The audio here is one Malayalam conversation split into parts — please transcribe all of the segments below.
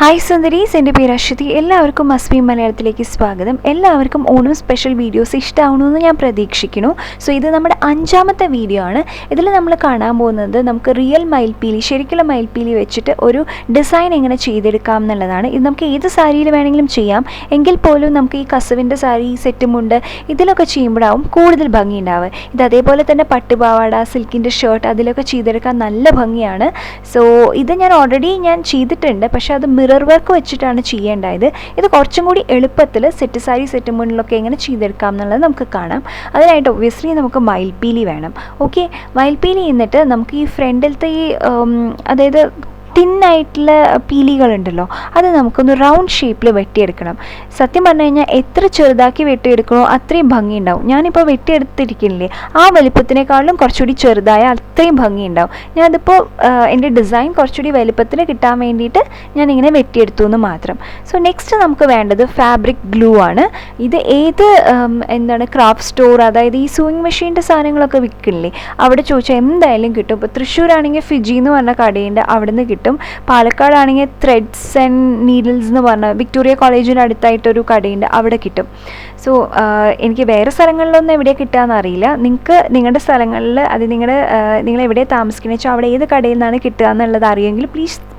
ഹായ് സുന്ദരീസ്, എൻ്റെ പേര് അശ്വതി. എല്ലാവർക്കും മസ്ബി മലയാളത്തിലേക്ക് സ്വാഗതം. എല്ലാവർക്കും ഓണം സ്പെഷ്യൽ വീഡിയോസ് ഇഷ്ടമാവണമെന്ന് ഞാൻ പ്രതീക്ഷിക്കുന്നു. സോ ഇത് നമ്മുടെ 5ാമത്തെ വീഡിയോ ആണ്. ഇതിൽ നമ്മൾ കാണാൻ പോകുന്നത് നമുക്ക് റിയൽ മയിൽപ്പീലി, ശരിക്കുള്ള മയിൽപ്പീലി വെച്ചിട്ട് ഒരു ഡിസൈൻ എങ്ങനെ ചെയ്തെടുക്കാം എന്നുള്ളതാണ്. ഇത് നമുക്ക് ഏത് സാരിയിൽ വേണമെങ്കിലും ചെയ്യാം. എങ്കിൽ പോലും നമുക്ക് ഈ കസവിൻ്റെ സാരി, സെറ്റുമുണ്ട് ഇതിലൊക്കെ ചെയ്യുമ്പോഴാവും കൂടുതൽ ഭംഗി ഉണ്ടാവുക. ഇത് അതേപോലെ തന്നെ പട്ടുപാവാട, സിൽക്കിൻ്റെ ഷർട്ട് അതിലൊക്കെ ചെയ്തെടുക്കാൻ നല്ല ഭംഗിയാണ്. സോ ഇത് ഞാൻ ഓൾറെഡി ചെയ്തിട്ടുണ്ട്, പക്ഷേ അത് മിറർ വർക്ക് വെച്ചിട്ടാണ് ചെയ്യേണ്ടത്. ഇത് കുറച്ചും കൂടി എളുപ്പത്തിൽ സെറ്റ് സാരി, സെറ്റ് മുന്നിലൊക്കെ എങ്ങനെ ചെയ്തെടുക്കാം എന്നുള്ളത് നമുക്ക് കാണാം. അതിനായിട്ട് ഒബ്വിയസ്ലി നമുക്ക് മയിൽപ്പീലി വേണം. ഓക്കെ, മയിൽപ്പീലി എന്നിട്ട് നമുക്ക് ഈ ഫ്രണ്ടിലത്തെ ഈ അതായത് തിന്നായിട്ടുള്ള പീലികളുണ്ടല്ലോ, അത് നമുക്കൊന്ന് റൗണ്ട് ഷേപ്പിൽ വെട്ടിയെടുക്കണം. സത്യം പറഞ്ഞു കഴിഞ്ഞാൽ എത്ര ചെറുതാക്കി വെട്ടിയെടുക്കണോ അത്രയും ഭംഗി ഉണ്ടാവും. ഞാനിപ്പോൾ വെട്ടിയെടുത്തിരിക്കുന്നില്ലേ, ആ വലിപ്പത്തിനേക്കാളും കുറച്ചുകൂടി ചെറുതായ അത്രയും ഭംഗി ഉണ്ടാവും. ഞാനതിപ്പോൾ എൻ്റെ ഡിസൈൻ കുറച്ചുകൂടി വലിപ്പത്തിന് കിട്ടാൻ വേണ്ടിയിട്ട് ഞാനിങ്ങനെ വെട്ടിയെടുത്തു എന്ന് മാത്രം. സോ നെക്സ്റ്റ് നമുക്ക് വേണ്ടത് ഫാബ്രിക് ഗ്ലൂ ആണ്. ഇത് ഏത് ക്രാഫ്റ്റ് സ്റ്റോർ, അതായത് ഈ സൂയിങ് മെഷീൻ്റെ സാധനങ്ങളൊക്കെ വിൽക്കില്ലേ, അവിടെ ചോദിച്ചാൽ എന്തായാലും കിട്ടും. ഇപ്പോൾ തൃശ്ശൂരാണെങ്കിൽ ഫിജി എന്ന് പറഞ്ഞ കടയുണ്ട്, അവിടെ നിന്ന് കിട്ടും. പാലക്കാടാണെങ്കിൽ ത്രെഡ്സ് ആൻഡ് നീഡിൽസ് എന്ന് പറഞ്ഞ വിക്ടോറിയ കോളേജിന് അടുത്തായിട്ടൊരു കടയുണ്ട്, അവിടെ കിട്ടും. സോ എനിക്ക് വേറെ സ്ഥലങ്ങളിലൊന്നും എവിടെയാണ് കിട്ടുകയെന്ന് അറിയില്ല. നിങ്ങൾക്ക് നിങ്ങളുടെ സ്ഥലങ്ങളിൽ അത് നിങ്ങൾ എവിടെ താമസിക്കുന്നത് വെച്ചാൽ അവിടെ ഏത് കടയിൽ നിന്നാണ് കിട്ടുക എന്നുള്ളത് അറിയുമെങ്കിൽ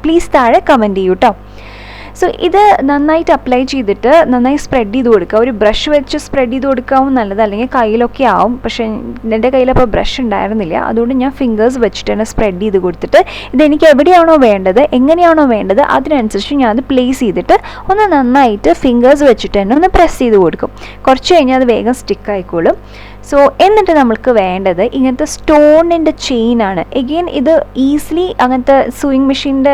പ്ലീസ് താഴെ കമൻറ്റ് ചെയ്യൂ കേട്ടോ. സോ ഇത് നന്നായിട്ട് അപ്ലൈ ചെയ്തിട്ട് നന്നായി സ്പ്രെഡ് ചെയ്ത് കൊടുക്കുക. ഒരു ബ്രഷ് വെച്ച് സ്പ്രെഡ് ചെയ്ത് കൊടുക്കാവും നല്ലത്, അല്ലെങ്കിൽ കയ്യിലൊക്കെ ആവും. പക്ഷേ എൻ്റെ കയ്യിലപ്പോൾ ബ്രഷ് ഉണ്ടായിരുന്നില്ല, അതുകൊണ്ട് ഞാൻ ഫിംഗേഴ്സ് വെച്ചിട്ട് തന്നെ സ്പ്രെഡ് ചെയ്ത് കൊടുത്തിട്ട് ഇതെനിക്ക് എവിടെയാണോ വേണ്ടത്, എങ്ങനെയാണോ വേണ്ടത് അതിനനുസരിച്ച് ഞാൻ അത് പ്ലേസ് ചെയ്തിട്ട് ഒന്ന് നന്നായിട്ട് ഫിംഗേഴ്സ് വെച്ചിട്ട് തന്നെ ഒന്ന് പ്രസ് ചെയ്ത് കൊടുക്കും. കുറച്ച് കഴിഞ്ഞാൽ അത് വേഗം സ്റ്റിക്ക് ആയിക്കോളും. സോ എന്നിട്ട് നമ്മൾക്ക് വേണ്ടത് ഇങ്ങനത്തെ സ്റ്റോണിൻ്റെ ചെയിനാണ്. എഗെയിൻ ഇത് ഈസിലി അങ്ങനത്തെ സൂയിങ് മെഷീൻ്റെ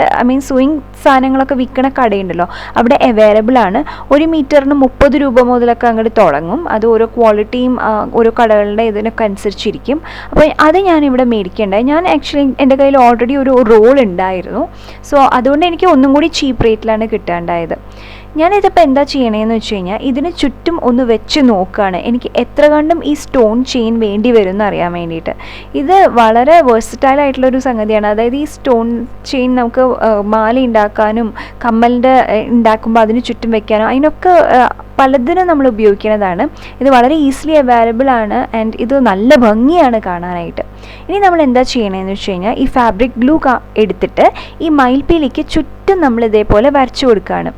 സൂയിങ് സാധനങ്ങളൊക്കെ വിൽക്കണ കടയുണ്ടല്ലോ, അവിടെ അവൈലബിൾ ആണ്. 1 മീറ്ററിന് 30 രൂപ മുതലൊക്കെ അങ്ങോട്ട് തുടങ്ങും. അത് ഓരോ ക്വാളിറ്റിയും ഓരോ കടകളുടെ ഇതിനൊക്കെ അനുസരിച്ചിരിക്കും. അപ്പോൾ അത് ഞാനിവിടെ മേടിക്കേണ്ടായി. ഞാൻ ആക്ച്വലി എൻ്റെ കയ്യിൽ ഓൾറെഡി ഒരു റോൾ ഉണ്ടായിരുന്നു. സോ അതുകൊണ്ട് എനിക്ക് ഒന്നും കൂടി ചീപ്പ് റേറ്റിലാണ് കിട്ടാണ്ടായത്. ഞാനിതിപ്പോൾ എന്താ ചെയ്യണതെന്ന് വെച്ച് കഴിഞ്ഞാൽ ഇതിന് ചുറ്റും ഒന്ന് വെച്ച് നോക്കുകയാണ് എനിക്ക് എത്ര കണ്ടും ഈ സ്റ്റോൺ ചെയിൻ വേണ്ടി വരും എന്ന് അറിയാൻ വേണ്ടിയിട്ട്. ഇത് വളരെ വേഴ്സറ്റൈൽ ആയിട്ടുള്ളൊരു സംഗതിയാണ്. അതായത് ഈ സ്റ്റോൺ ചെയിൻ നമുക്ക് മാല ഉണ്ടാക്കാനും കമ്മലിൻ്റെ ഉണ്ടാക്കുമ്പോൾ അതിന് ചുറ്റും വെക്കാനും അതിനൊക്കെ പലതിനും നമ്മൾ ഉപയോഗിക്കുന്നതാണ്. ഇത് വളരെ ഈസിലി അവൈലബിൾ ആണ് ആൻഡ് ഇത് നല്ല ഭംഗിയാണ് കാണാനായിട്ട്. ഇനി നമ്മൾ എന്താ ചെയ്യണമെന്ന് വെച്ച് കഴിഞ്ഞാൽ ഈ ഫാബ്രിക് ഗ്ലൂ എടുത്തിട്ട് ഈ മയിൽപ്പീലിക്ക് ചുറ്റും നമ്മൾ ഇതേപോലെ വരച്ചു കൊടുക്കുകയാണ്.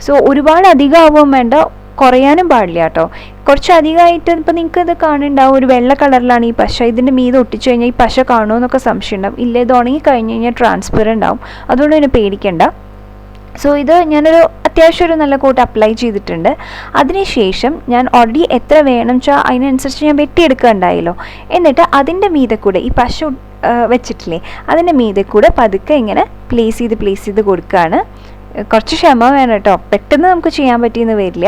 സോ ഒരുപാട് അധികമാവുകയും വേണ്ട, കുറയാനും പാടില്ല കേട്ടോ. കുറച്ച് അധികമായിട്ട് ഇപ്പോൾ നിങ്ങൾക്ക് ഇത് കാണുന്നുണ്ടാവും, ഒരു വെള്ള കളറിലാണ് ഈ പശ. ഇതിൻ്റെ മീതെ ഒട്ടിച്ചു കഴിഞ്ഞാൽ ഈ പശ കാണുമോ എന്നൊക്കെ സംശയം ഉണ്ടാവും. ഇല്ല, ഇത് ഉണങ്ങി കഴിഞ്ഞ് കഴിഞ്ഞാൽ ട്രാൻസ്പെറൻ്റ് ആവും, അതുകൊണ്ട് തന്നെ പേടിക്കേണ്ട. സോ ഇത് ഞാനൊരു അത്യാവശ്യം ഒരു നല്ല കോട്ട് അപ്ലൈ ചെയ്തിട്ടുണ്ട്. അതിനുശേഷം ഞാൻ ഓൾറെഡി എത്ര വേണം വെച്ചാൽ അതിനനുസരിച്ച് ഞാൻ വെട്ടിയെടുക്കുകയുണ്ടായല്ലോ. എന്നിട്ട് അതിൻ്റെ മീതെ കൂടെ ഈ പശ വെച്ചിട്ടില്ലേ, അതിൻ്റെ മീതെ കൂടെ പതുക്കെ ഇങ്ങനെ പ്ലേസ് ചെയ്ത് കൊടുക്കുകയാണ്. കുറച്ച് ക്ഷമ വേണം കേട്ടോ, പെട്ടെന്ന് നമുക്ക് ചെയ്യാൻ പറ്റിയെന്ന് വരില്ല.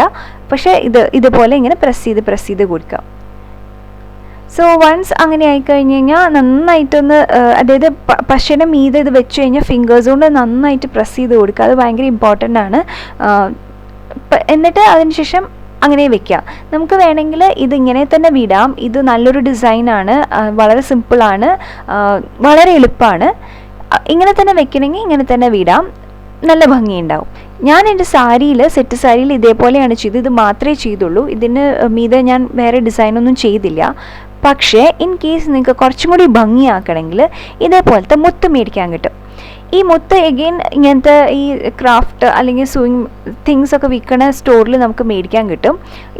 പക്ഷേ ഇതുപോലെ ഇങ്ങനെ പ്രസ് ചെയ്ത് കൊടുക്കാം. സോ വൺസ് അങ്ങനെ ആയിക്കഴിഞ്ഞ് കഴിഞ്ഞാൽ നന്നായിട്ടൊന്ന്, അതായത് പശയുടെ മീതെ ഇത് വെച്ച് കഴിഞ്ഞാൽ ഫിംഗേഴ്സ് കൊണ്ട് നന്നായിട്ട് പ്രസ് ചെയ്ത് കൊടുക്കുക. അത് ഭയങ്കര ഇമ്പോർട്ടൻ്റ് ആണ്. എന്നിട്ട് അതിനുശേഷം അങ്ങനെ വെക്കുക. നമുക്ക് വേണമെങ്കിൽ ഇതിങ്ങനെ തന്നെ വിടാം. ഇത് നല്ലൊരു ഡിസൈനാണ്, വളരെ സിമ്പിളാണ്, വളരെ എളുപ്പമാണ്. ഇങ്ങനെ തന്നെ വെക്കണമെങ്കിൽ ഇങ്ങനെ തന്നെ വിടാം, നല്ല ഭംഗിയുണ്ടാവും. ഞാൻ എൻ്റെ സെറ്റ് സാരിയിൽ ഇതേപോലെയാണ് ചെയ്തത്. ഇത് മാത്രമേ ചെയ്തുള്ളൂ, ഇതിന് മീതെ ഞാൻ വേറെ ഡിസൈനൊന്നും ചെയ്തില്ല. പക്ഷേ ഇൻ കേസ് നിങ്ങൾക്ക് കുറച്ചും കൂടി ഭംഗിയാക്കണമെങ്കിൽ ഇതേപോലത്തെ മുത്ത് മേടിക്കാൻ കിട്ടും. ഈ മുത്ത് എഗെയിൻ ഇങ്ങനത്തെ ഈ ക്രാഫ്റ്റ് അല്ലെങ്കിൽ സൂയിങ് തിങ്സ് ഒക്കെ വിൽക്കുന്ന സ്റ്റോറിൽ നമുക്ക് മേടിക്കാൻ കിട്ടും.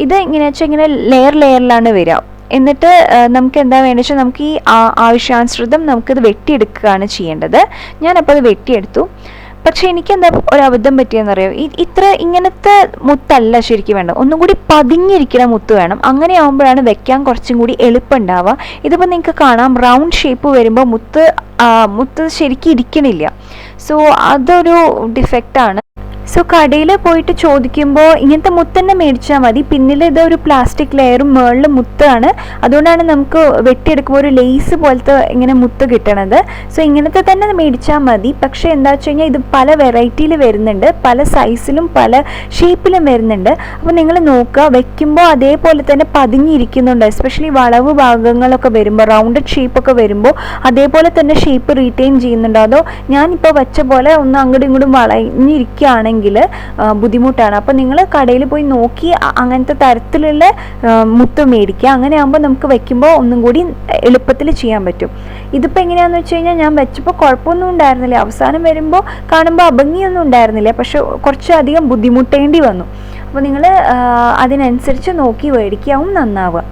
ഇത് ഇങ്ങനെ വെച്ചാൽ ഇങ്ങനെ ലെയറിലാണ് വരിക. എന്നിട്ട് നമുക്ക് എന്താ വേണ്ടത് വെച്ചാൽ നമുക്ക് ഈ ആവശ്യാനുസൃതം നമുക്കിത് വെട്ടിയെടുക്കുകയാണ് ചെയ്യേണ്ടത്. ഞാനപ്പോൾ അത് വെട്ടിയെടുത്തു. പക്ഷേ എനിക്കെന്താ ഒരു അബദ്ധം പറ്റിയെന്നറിയോ, ഇങ്ങനത്തെ മുത്തല്ല ശരിക്കും വേണ്ട, ഒന്നും കൂടി പതിഞ്ഞിരിക്കുന്ന മുത്ത് വേണം. അങ്ങനെ ആകുമ്പോഴാണ് വെക്കാൻ കുറച്ചും കൂടി എളുപ്പം ഉണ്ടാവുക. ഇതിപ്പോൾ നിങ്ങൾക്ക് കാണാം, റൗണ്ട് ഷേപ്പ് വരുമ്പോൾ മുത്ത് ശരിക്കും ഇരിക്കണില്ല. സോ അതൊരു ഡിഫക്റ്റാണ്. സോ കടയിൽ പോയിട്ട് ചോദിക്കുമ്പോൾ ഇങ്ങനത്തെ മുത്ത് തന്നെ മേടിച്ചാൽ മതി, പിന്നിൽ ഇതൊരു പ്ലാസ്റ്റിക് ലെയറും മുകളിൽ മുത്താണ്, അതുകൊണ്ടാണ് നമുക്ക് വെട്ടിയെടുക്കുമ്പോൾ ഒരു ലേസ് പോലത്തെ ഇങ്ങനെ മുത്ത് കിട്ടണത്. സോ ഇങ്ങനത്തെ തന്നെ മേടിച്ചാൽ മതി. പക്ഷേ എന്താ വെച്ച് കഴിഞ്ഞാൽ ഇത് പല വെറൈറ്റിയിൽ വരുന്നുണ്ട്, പല സൈസിലും പല ഷേപ്പിലും വരുന്നുണ്ട്. അപ്പോൾ നിങ്ങൾ നോക്കുക, വെക്കുമ്പോൾ അതേപോലെ തന്നെ പതിഞ്ഞിരിക്കുന്നുണ്ട്. എസ്പെഷ്യലി വളവ് ഭാഗങ്ങളൊക്കെ വരുമ്പോൾ, റൗണ്ടഡ് ഷേപ്പൊക്കെ വരുമ്പോൾ അതേപോലെ തന്നെ ഷേപ്പ് റീറ്റെയിൻ ചെയ്യുന്നുണ്ടോ, അതോ ഞാനിപ്പോൾ വെച്ച പോലെ ഒന്ന് അങ്ങോട്ടും ഇങ്ങോട്ടും വളഞ്ഞിരിക്കുകയാണെങ്കിൽ ആണെങ്കിൽ ബുദ്ധിമുട്ടാണ്. അപ്പോൾ നിങ്ങൾ കടയിൽ പോയി നോക്കി അങ്ങനത്തെ തരത്തിലുള്ള മുത്ത് മേടിക്കുക. അങ്ങനെ ആകുമ്പോൾ നമുക്ക് വെക്കുമ്പോൾ ഒന്നും കൂടി എളുപ്പത്തിൽ ചെയ്യാൻ പറ്റും. ഇതിപ്പോൾ എങ്ങനെയാണെന്ന് വെച്ച് കഴിഞ്ഞാൽ ഞാൻ വെച്ചപ്പോൾ കുഴപ്പമൊന്നും ഉണ്ടായിരുന്നില്ല. അവസാനം വരുമ്പോൾ കാണുമ്പോൾ അഭംഗിയൊന്നും ഉണ്ടായിരുന്നില്ല, പക്ഷെ കുറച്ചധികം ബുദ്ധിമുട്ടേണ്ടി വന്നു. അപ്പോൾ നിങ്ങൾ അതിനനുസരിച്ച് നോക്കി മേടിക്കാവും നന്നാവുക.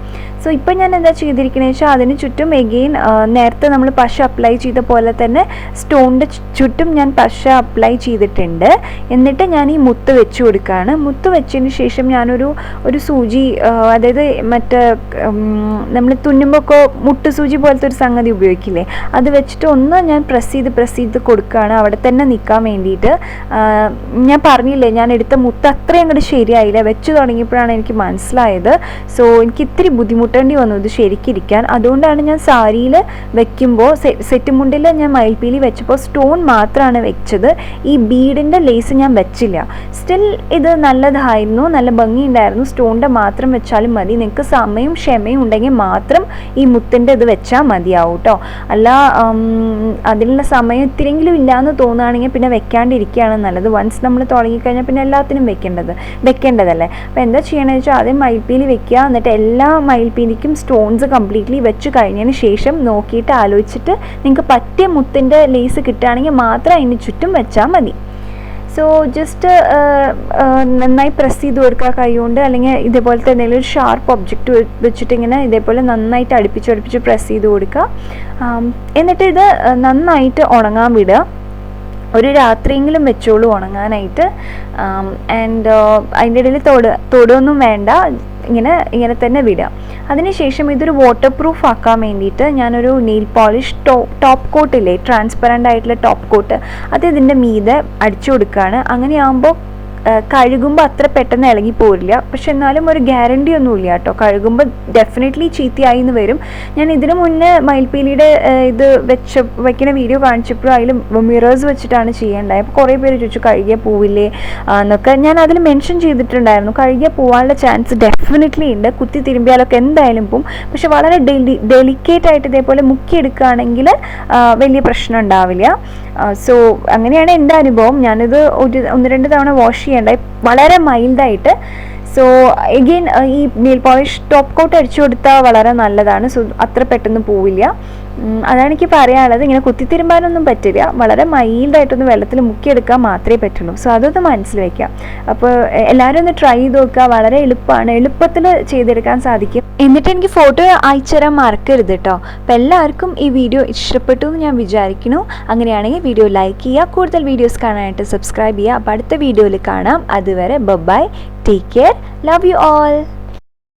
സോ ഇപ്പം ഞാൻ എന്താ ചെയ്തിരിക്കണമെന്ന് വെച്ചാൽ അതിന് ചുറ്റും എഗെയിൻ നേരത്തെ നമ്മൾ പശ അപ്ലൈ ചെയ്ത പോലെ തന്നെ സ്റ്റോണിൻ്റെ ചുറ്റും ഞാൻ പശ അപ്ലൈ ചെയ്തിട്ടുണ്ട്. എന്നിട്ട് ഞാൻ ഈ മുത്ത് വെച്ച് കൊടുക്കുകയാണ്. മുത്ത് വെച്ചതിന് ശേഷം ഞാനൊരു സൂചി, അതായത് മറ്റേ നമ്മൾ തുന്നുമ്പോൾ ഒക്കെ മുട്ട് സൂചി പോലത്തെ ഒരു സംഗതി ഉപയോഗിക്കില്ലേ, അത് വെച്ചിട്ട് ഒന്ന് ഞാൻ പ്രസ് ചെയ്ത് കൊടുക്കുകയാണ് അവിടെ തന്നെ നിൽക്കാൻ വേണ്ടിയിട്ട്. ഞാൻ പറഞ്ഞില്ലേ, ഞാൻ എടുത്ത മുത്ത് അത്രയും അങ്ങോട്ട് ശരിയായില്ല. വെച്ച് തുടങ്ങിയപ്പോഴാണ് എനിക്ക് മനസ്സിലായത്. സോ എനിക്ക് ഇത്തിരി ബുദ്ധിമുട്ടേണ്ടി വന്നു ഇത് ശരിക്കിരിക്കാൻ. അതുകൊണ്ടാണ് ഞാൻ സാരിയിൽ വെക്കുമ്പോൾ സെറ്റ് മുണ്ടിൽ ഞാൻ മയിൽപ്പീലി വെച്ചപ്പോൾ സ്റ്റോൺ മാത്രമാണ് വെച്ചത്. ഈ ബീഡിൻ്റെ ലേസ് ഞാൻ വെച്ചില്ല. സ്റ്റിൽ ഇത് നല്ലതായിരുന്നു, നല്ല ഭംഗിയുണ്ടായിരുന്നു. സ്റ്റോണിൻ്റെ മാത്രം വെച്ചാലും മതി. നിങ്ങൾക്ക് സമയവും ക്ഷമയും ഉണ്ടെങ്കിൽ മാത്രം ഈ മുത്തിൻ്റെ ഇത് വെച്ചാൽ മതിയാവും കേട്ടോ. അല്ല അതിനുള്ള സമയം ഇത്തിരിയെങ്കിലും ഇല്ലയെന്ന് തോന്നുകയാണെങ്കിൽ പിന്നെ വെക്കാണ്ടിരിക്കുകയാണ് നല്ലത്. വൺസ് നമ്മൾ തുടങ്ങിക്കഴിഞ്ഞാൽ പിന്നെ എല്ലാത്തിനും വെക്കേണ്ടതല്ലേ. അപ്പോൾ എന്താ ചെയ്യണമെന്ന് വെച്ചാൽ ആദ്യം മയിൽപ്പീലി വെക്കുക. എന്നിട്ട് എല്ലാ മയിൽപ്പീലിക്കും സ്റ്റോൺസ് കംപ്ലീറ്റ്ലി വെച്ച് കഴിഞ്ഞതിന് ശേഷം നോക്കിയിട്ട് ആലോചിച്ചിട്ട് നിങ്ങൾക്ക് പറ്റിയ മുത്തിൻ്റെ ലേസ് കിട്ടുകയാണെങ്കിൽ മാത്രം അതിന് ചുറ്റും വെച്ചാൽ മതി. സോ ജസ്റ്റ് നന്നായി പ്രസ് ചെയ്ത് കൊടുക്കുക കൈകൊണ്ട്, അല്ലെങ്കിൽ ഇതേപോലത്തെ എന്തെങ്കിലും ഒരു ഷാർപ്പ് ഒബ്ജക്റ്റ് വെച്ചിട്ട് ഇങ്ങനെ ഇതേപോലെ നന്നായിട്ട് അടുപ്പിച്ച് പ്രസ് ചെയ്ത് കൊടുക്കുക. എന്നിട്ട് ഇത് നന്നായിട്ട് ഉണങ്ങാൻ വിടുക. ഒരു രാത്രിയെങ്കിലും വെച്ചോളൂ ഉണങ്ങാനായിട്ട്. ആൻഡ് അതിൻ്റെ ഇടയിൽ തൊടുകയൊന്നും വേണ്ട, ഇങ്ങനെ തന്നെ വിടുക. അതിനുശേഷം ഇതൊരു വാട്ടർ പ്രൂഫ് ആക്കാൻ വേണ്ടിയിട്ട് ഞാനൊരു നെയിൽ പോളിഷ് ടോപ്പ് കോട്ടില്ലേ, ട്രാൻസ്പെറൻ്റ് ആയിട്ടുള്ള ടോപ്പ് കോട്ട്, അത് ഇതിൻ്റെ മീതെ അടിച്ചു കൊടുക്കുകയാണ്. അങ്ങനെയാകുമ്പോൾ കഴുകുമ്പോൾ അത്ര പെട്ടെന്ന് ഇളകി പോരില്ല. പക്ഷെ എന്നാലും ഒരു ഗ്യാരണ്ടി ഒന്നുമില്ല കേട്ടോ. കഴുകുമ്പോൾ ഡെഫിനറ്റ്ലി ചീത്തയായി എന്ന് വരും. ഞാൻ ഇതിനു മുന്നേ മയിൽപ്പീലിയുടെ ഇത് വെക്കുന്ന വീഡിയോ കാണിച്ചപ്പോഴും അതിൽ മിറേഴ്സ് വെച്ചിട്ടാണ് ചെയ്യേണ്ടത്. അപ്പോൾ കുറേ പേര് ചോദിച്ചു കഴുകിയ പോവില്ലേ എന്നൊക്കെ. ഞാൻ അതിൽ മെൻഷൻ ചെയ്തിട്ടുണ്ടായിരുന്നു. കഴുകിയ പോവാനുള്ള ചാൻസ് ഡെഫിനറ്റ്ലി ഉണ്ട്. കുത്തി തിരുമ്പിയാലൊക്കെ എന്തായാലും പോവും. പക്ഷെ വളരെ ഡെലിക്കേറ്റ് ആയിട്ട് ഇതേപോലെ മുക്കിയെടുക്കുകയാണെങ്കിൽ വലിയ പ്രശ്നം ഉണ്ടാവില്ല. സോ അങ്ങനെയാണ് എൻ്റെ അനുഭവം. ഞാനിത് 1-2 തവണ വാഷ് ചെയ്യേണ്ടായി, വളരെ മൈൽഡായിട്ട്. സോ എഗെയിൻ ഈ നെയിൽ പോളിഷ് ടോപ്പ് കോട്ട് അടിച്ചു കൊടുത്താൽ വളരെ നല്ലതാണ്. സോ അത്ര പെട്ടെന്ന് പോവില്ല. അതാണ് എനിക്ക് പറയാനുള്ളത്. ഇങ്ങനെ കുത്തിത്തിരുമ്പാനൊന്നും പറ്റില്ല. വളരെ മൈൽഡായിട്ടൊന്ന് വെള്ളത്തിൽ മുക്കിയെടുക്കാൻ മാത്രമേ പറ്റുള്ളൂ. സോ അതൊന്ന് മനസ്സിൽ വയ്ക്കാം. അപ്പോൾ എല്ലാവരും ഒന്ന് ട്രൈ ചെയ്ത് നോക്കുക. വളരെ എളുപ്പമാണ്, എളുപ്പത്തിൽ ചെയ്തെടുക്കാൻ സാധിക്കും. എന്നിട്ട് എനിക്ക് ഫോട്ടോ അയച്ചു തരാൻ മറക്കരുത് കേട്ടോ. അപ്പോൾ എല്ലാവർക്കും ഈ വീഡിയോ ഇഷ്ടപ്പെട്ടു എന്ന് ഞാൻ വിചാരിക്കുന്നു. അങ്ങനെയാണെങ്കിൽ വീഡിയോ ലൈക്ക് ചെയ്യുക, കൂടുതൽ വീഡിയോസ് കാണാനായിട്ട് സബ്സ്ക്രൈബ് ചെയ്യുക. അപ്പോൾ അടുത്ത വീഡിയോയിൽ കാണാം. അതുവരെ bye, take care, love you all.